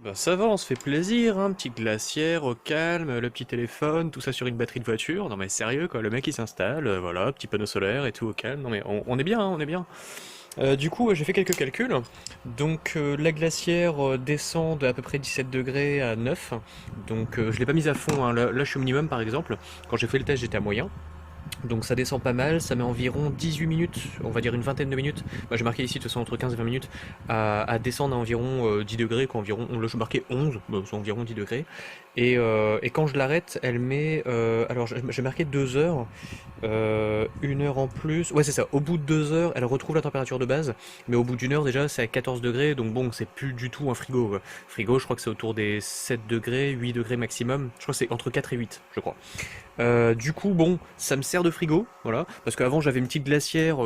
Bah ça va, on se fait plaisir, hein, petite glacière au calme, le petit téléphone, tout ça sur une batterie de voiture. Non mais sérieux quoi, le mec il s'installe, voilà, petit panneau solaire et tout au calme. Non mais on est bien, hein, on est bien. Du coup, j'ai fait quelques calculs. Donc la glacière descend de à peu près 17 degrés à 9. Donc je l'ai pas mise à fond, hein. Là, je suis au minimum par exemple. Quand j'ai fait le test j'étais à moyen. Donc ça descend pas mal, ça met environ 18 minutes, on va dire une vingtaine de minutes. Bah, j'ai marqué ici de toute façon entre 15 et 20 minutes à descendre à environ 10 degrés, quoi, environ, là je marquais 11, bah, c'est environ 10 degrés. Et quand je l'arrête, elle met, alors j'ai marqué 2 heures, 1 heure en plus, ouais c'est ça, au bout de 2 heures, elle retrouve la température de base, mais au bout d'une heure déjà c'est à 14 degrés, donc bon, c'est plus du tout un frigo, quoi. Frigo, je crois que c'est autour des 7 degrés, 8 degrés maximum, je crois que c'est entre 4 et 8, je crois. Du coup, bon, ça me sert de frigo, voilà, parce qu'avant j'avais une petite glacière,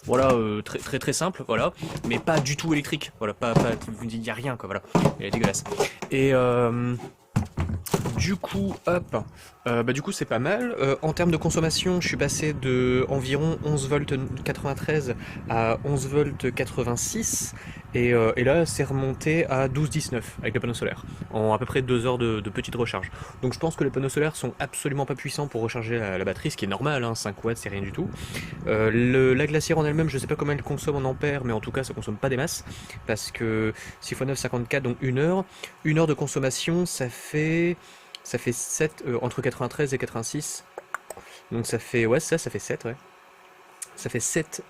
voilà, très très très simple, voilà, mais pas du tout électrique, voilà, il y a rien, quoi, voilà, elle est dégueulasse. Et du coup, hop, bah du coup c'est pas mal. En termes de consommation, je suis passé de environ 11 volts 93 à 11 volts 86, et là c'est remonté à 12-19 avec les panneaux solaires, en à peu près 2 heures de petite recharge. Donc je pense que les panneaux solaires sont absolument pas puissants pour recharger la batterie, ce qui est normal, hein, 5 watts c'est rien du tout. La glacière en elle-même, je sais pas comment elle consomme en ampères, mais en tout cas ça consomme pas des masses, parce que 6 x 9, 54, donc 1 heure de consommation, ça fait 7, entre 93 et 86. Donc ça fait, ouais, ça fait 7, ouais. Ça fait 7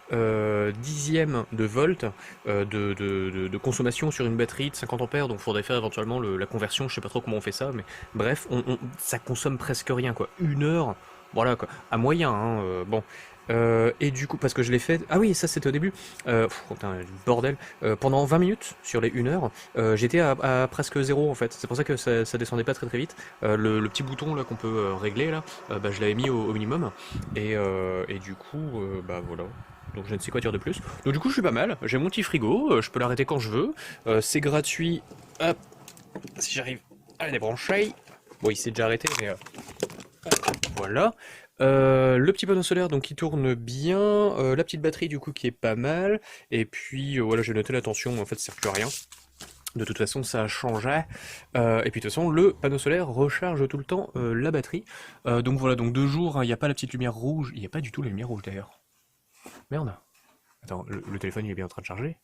dixièmes de volt de consommation sur une batterie de 50 ampères, donc il faudrait faire éventuellement la conversion, je sais pas trop comment on fait ça, mais bref, ça consomme presque rien, quoi. 1 heure, voilà, quoi. À moyen, hein, bon. Et du coup, parce que je l'ai fait. Ah oui, ça c'était au début. Putain, bordel. Pendant 20 minutes sur les 1 heure, j'étais à presque zéro en fait. C'est pour ça que ça descendait pas très très vite. Le petit bouton là qu'on peut régler là, bah, je l'avais mis au minimum. Et du coup, bah voilà. Donc je ne sais quoi dire de plus. Donc du coup, je suis pas mal. J'ai mon petit frigo, je peux l'arrêter quand je veux. C'est gratuit. Hop, si j'arrive à la débrancher. Bon, il s'est déjà arrêté, mais voilà. Le petit panneau solaire donc qui tourne bien, la petite batterie du coup qui est pas mal, et puis voilà, j'ai noté la tension, en fait ça sert plus à rien. De toute façon ça a changé. Et puis de toute façon le panneau solaire recharge tout le temps la batterie. Donc voilà, donc 2 jours, hein, il n'y a pas la petite lumière rouge, il n'y a pas du tout la lumière rouge d'ailleurs. Merde. Attends, le téléphone il est bien en train de charger?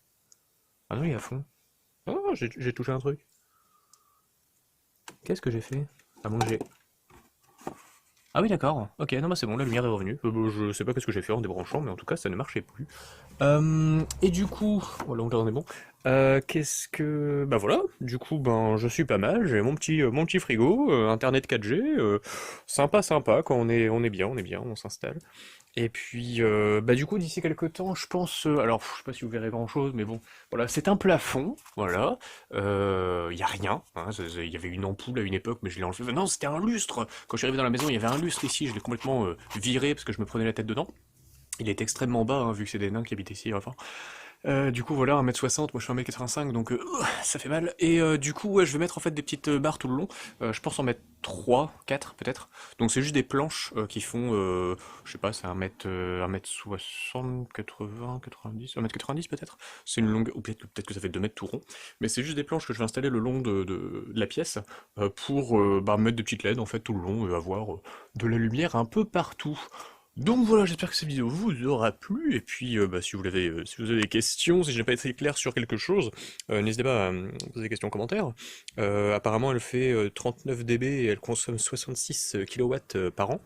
Ah non, il est à fond. Oh, j'ai touché un truc. Qu'est-ce que j'ai fait? Ah bon, j'ai... Ah oui, d'accord. Ok, non, bah c'est bon, la lumière est revenue. Bon, je sais pas ce que j'ai fait en débranchant, mais en tout cas, ça ne marchait plus. Et du coup, voilà, donc là on est bon. Qu'est-ce que... Bah voilà, du coup, ben, je suis pas mal. J'ai mon petit frigo, Internet 4G, sympa, sympa, quand on est bien, on s'installe. Et puis, bah du coup, d'ici quelques temps, je pense, alors, je sais pas si vous verrez grand-chose, mais bon, voilà, c'est un plafond, voilà, il y a rien, hein, il y avait une ampoule à une époque, mais je l'ai enlevé. Non, c'était un lustre. Quand je suis arrivé dans la maison, il y avait un lustre ici, je l'ai complètement viré parce que je me prenais la tête dedans. Il est extrêmement bas, hein, vu que c'est des nains qui habitent ici, enfin. Du coup, voilà, 1m60, moi je fais 1m85, donc ça fait mal. Et du coup, ouais, je vais mettre en fait des petites barres tout le long. Je pense en mettre 3, 4 peut-être. Donc c'est juste des planches qui font, je sais pas, c'est 1m60, 80, 90, 1m90 peut-être. C'est une longue, ou peut-être que ça fait 2 mètres tout rond. Mais c'est juste des planches que je vais installer le long de la pièce pour bah, mettre des petites LED en fait tout le long et avoir de la lumière un peu partout. Donc voilà, j'espère que cette vidéo vous aura plu, et puis bah, si vous avez des questions, si je n'ai pas été clair sur quelque chose, n'hésitez pas à me poser des questions en commentaire. Apparemment elle fait 39 dB et elle consomme 66 kW par an.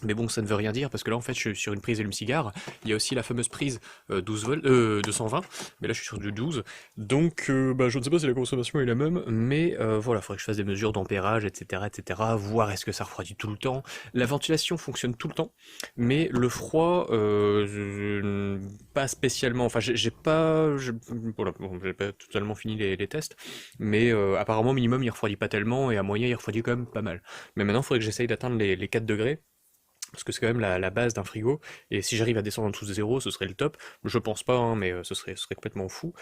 Mais bon, ça ne veut rien dire, parce que là, en fait, je suis sur une prise allume-cigare. Il y a aussi la fameuse prise 12 volts, 220, mais là, je suis sur du 12. Donc, bah, je ne sais pas si la consommation est la même, mais voilà, il faudrait que je fasse des mesures d'ampérage, etc., etc., voir est-ce que ça refroidit tout le temps. La ventilation fonctionne tout le temps, mais le froid, pas spécialement. Enfin, j'ai pas... Voilà, bon, j'ai pas totalement fini les tests, mais apparemment, minimum, il refroidit pas tellement, et à moyen, il refroidit quand même pas mal. Mais maintenant, il faudrait que j'essaye d'atteindre les 4 degrés, parce que c'est quand même la base d'un frigo, et si j'arrive à descendre en dessous de zéro, ce serait le top. Je pense pas, hein, mais ce serait complètement fou.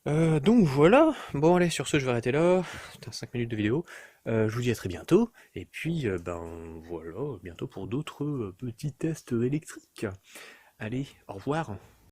Donc voilà, bon allez, sur ce je vais arrêter là, putain 5 minutes de vidéo. Je vous dis à très bientôt, et puis ben voilà, bientôt pour d'autres petits tests électriques. Allez, au revoir.